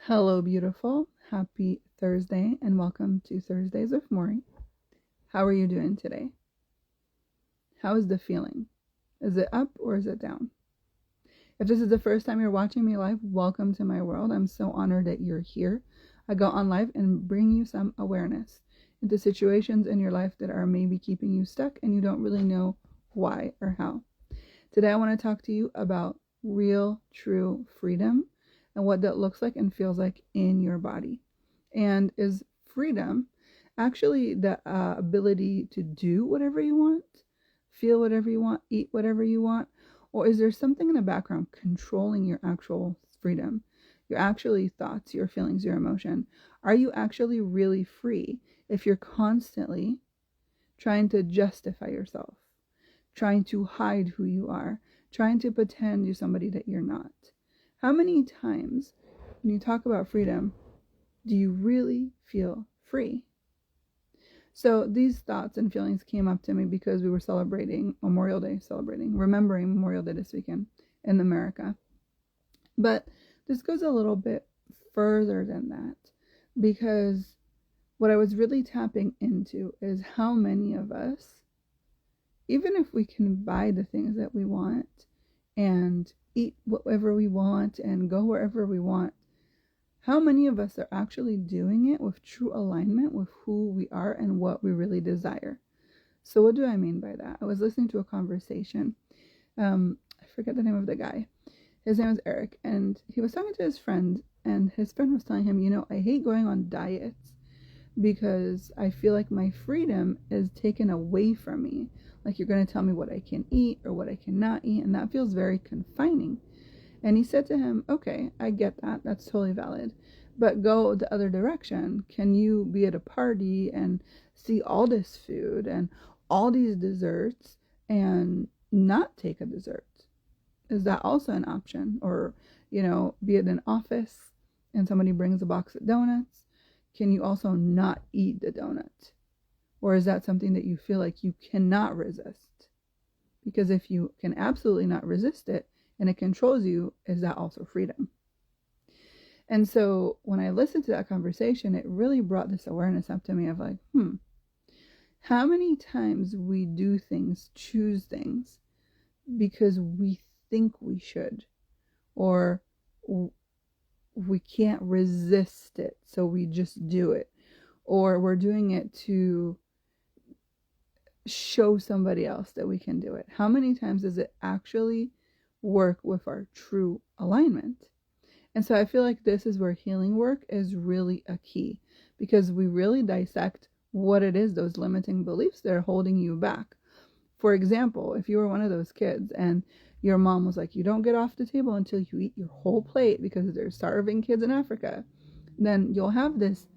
Hello, beautiful. Happy Thursday, and welcome to Thursdays with Mori. How are you doing today? How is the feeling? Is it up or is it down? If this is the first time you're watching me live, welcome to my world. I'm so honored that you're here. I go on live and bring you some awareness into situations in your life that are maybe keeping you stuck and you don't really know why or how. Today, I want to talk to you about real, true freedom and what that looks like and feels like in your body. And is freedom actually the ability to do whatever you want, feel whatever you want, eat whatever you want? Or is there something in the background controlling your actual freedom, your actually thoughts, your feelings, your emotion? Are you actually really free if you're constantly trying to justify yourself, trying to hide who you are, trying to pretend you're somebody that you're not? How many times when you talk about freedom, do you really feel free? So these thoughts and feelings came up to me because we were celebrating Memorial Day, remembering Memorial Day this weekend in America. But this goes a little bit further than that, because what I was really tapping into is how many of us, even if we can buy the things that we want and eat whatever we want and go wherever we want, how many of us are actually doing it with true alignment with who we are and what we really desire? So what do I mean by that? I was listening to a conversation. I forget the name of the guy. His name is Eric, and he was talking to his friend, and his friend was telling him, I hate going on diets because I feel like my freedom is taken away from me. Like, you're going to tell me what I can eat or what I cannot eat, and that feels very confining. And he said to him, okay, I get that. That's totally valid. But go the other direction. Can you be at a party and see all this food and all these desserts and not take a dessert? Is that also an option? Or, be at an office and somebody brings a box of donuts. Can you also not eat the donut? Or is that something that you feel like you cannot resist? Because if you can absolutely not resist it, and it controls you, is that also freedom? And so when I listened to that conversation, it really brought this awareness up to me of like, how many times we do things, choose things, because we think we should, or we can't resist it, so we just do it, or we're doing it to show somebody else that we can do it. How many times does it actually work with our true alignment? And so I feel like this is where healing work is really a key, because we really dissect what it is, those limiting beliefs that are holding you back. For example, if you were one of those kids and your mom was like, you don't get off the table until you eat your whole plate because they're starving kids in Africa, then you'll have this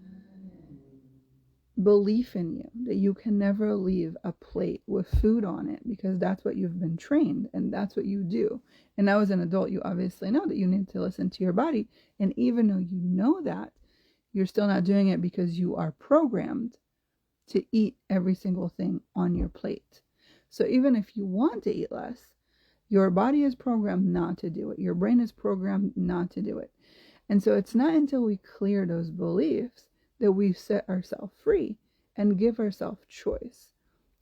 belief in you that you can never leave a plate with food on it, because that's what you've been trained and that's what you do. And now as an adult, you obviously know that you need to listen to your body. And even though you know that, you're still not doing it because you are programmed to eat every single thing on your plate. So even if you want to eat less, your body is programmed not to do it. Your brain is programmed not to do it. And so it's not until we clear those beliefs that we set ourselves free and give ourselves choice.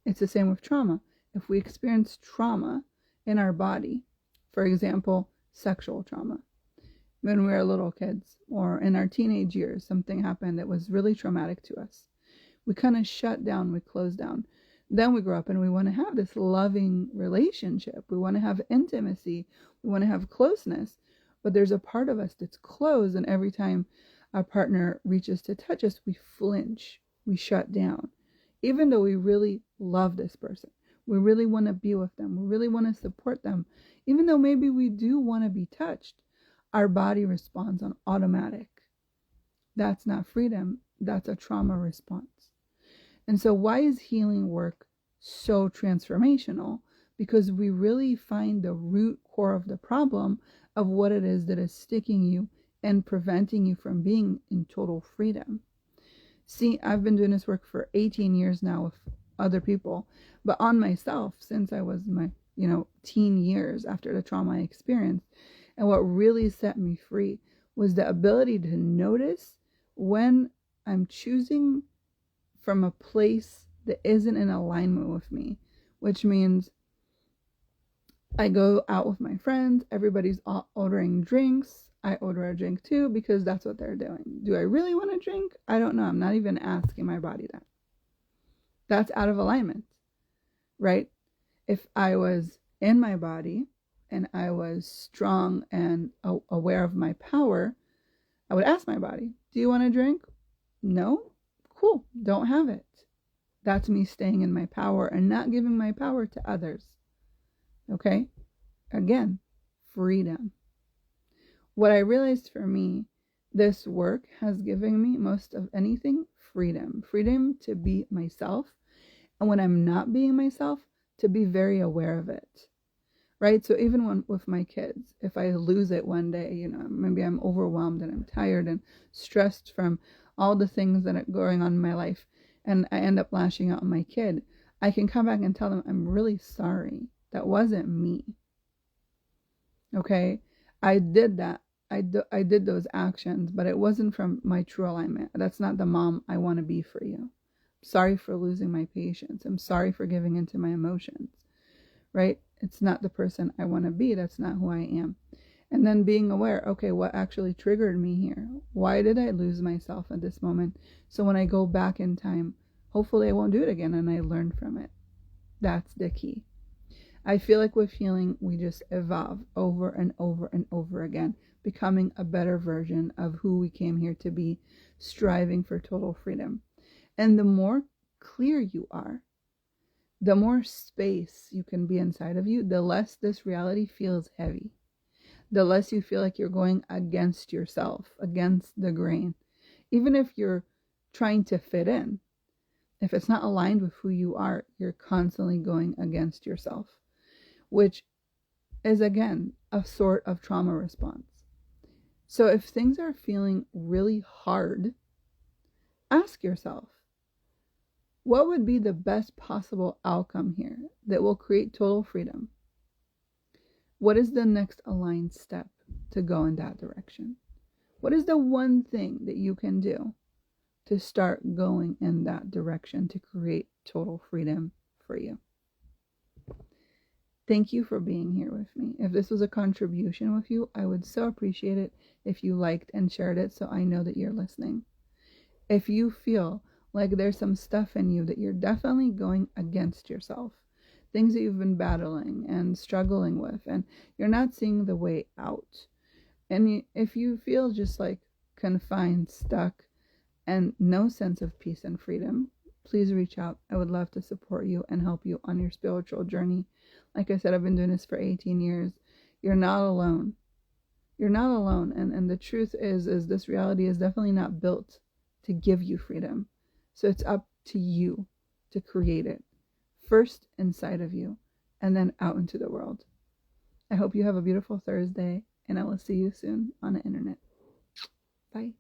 It's the same with trauma. If we experience trauma in our body, for example, sexual trauma, when we were little kids or in our teenage years, something happened that was really traumatic to us. We kind of shut down, we close down. Then we grow up and we want to have this loving relationship. We want to have intimacy. We want to have closeness. But there's a part of us that's closed, and every time our partner reaches to touch us, we flinch, we shut down. Even though we really love this person, we really want to be with them, we really want to support them, even though maybe we do want to be touched, our body responds on automatic. That's not freedom, that's a trauma response. And so why is healing work so transformational? Because we really find the root core of the problem of what it is that is sticking you and preventing you from being in total freedom. See, I've been doing this work for 18 years now with other people, but on myself since I was my, teen years after the trauma I experienced. And what really set me free was the ability to notice when I'm choosing from a place that isn't in alignment with me, which means I go out with my friends, everybody's ordering drinks. I order a drink too because that's what they're doing. Do I really want a drink? I don't know. I'm not even asking my body that. That's out of alignment, right? If I was in my body and I was strong and aware of my power, I would ask my body, do you want a drink? No? Cool. Don't have it. That's me staying in my power and not giving my power to others. Okay? Again, freedom. What I realized for me, this work has given me most of anything, freedom. Freedom to be myself. And when I'm not being myself, to be very aware of it. Right? So even with my kids, if I lose it one day, maybe I'm overwhelmed and I'm tired and stressed from all the things that are going on in my life, and I end up lashing out on my kid, I can come back and tell them, I'm really sorry. That wasn't me. Okay? I did that. I did those actions, but it wasn't from my true alignment. That's not the mom I want to be for you. I'm sorry for losing my patience. I'm sorry for giving into my emotions. Right? It's not the person I want to be. That's not who I am. And then being aware, okay, what actually triggered me here? Why did I lose myself at this moment? So when I go back in time, hopefully I won't do it again and I learn from it. That's the key. I feel like with healing, we just evolve over and over and over again, becoming a better version of who we came here to be, striving for total freedom. And the more clear you are, the more space you can be inside of you, the less this reality feels heavy. The less you feel like you're going against yourself, against the grain. Even if you're trying to fit in, if it's not aligned with who you are, you're constantly going against yourself, which is, again, a sort of trauma response. So if things are feeling really hard, ask yourself, what would be the best possible outcome here that will create total freedom? What is the next aligned step to go in that direction? What is the one thing that you can do to start going in that direction to create total freedom for you? Thank you for being here with me. If this was a contribution with you, I would so appreciate it if you liked and shared it so I know that you're listening. If you feel like there's some stuff in you that you're definitely going against yourself, things that you've been battling and struggling with, and you're not seeing the way out, and if you feel just like confined, stuck, and no sense of peace and freedom, please reach out. I would love to support you and help you on your spiritual journey. Like I said, I've been doing this for 18 years. You're not alone. You're not alone. And the truth is this reality is definitely not built to give you freedom. So it's up to you to create it. First inside of you, and then out into the world. I hope you have a beautiful Thursday, and I will see you soon on the internet. Bye.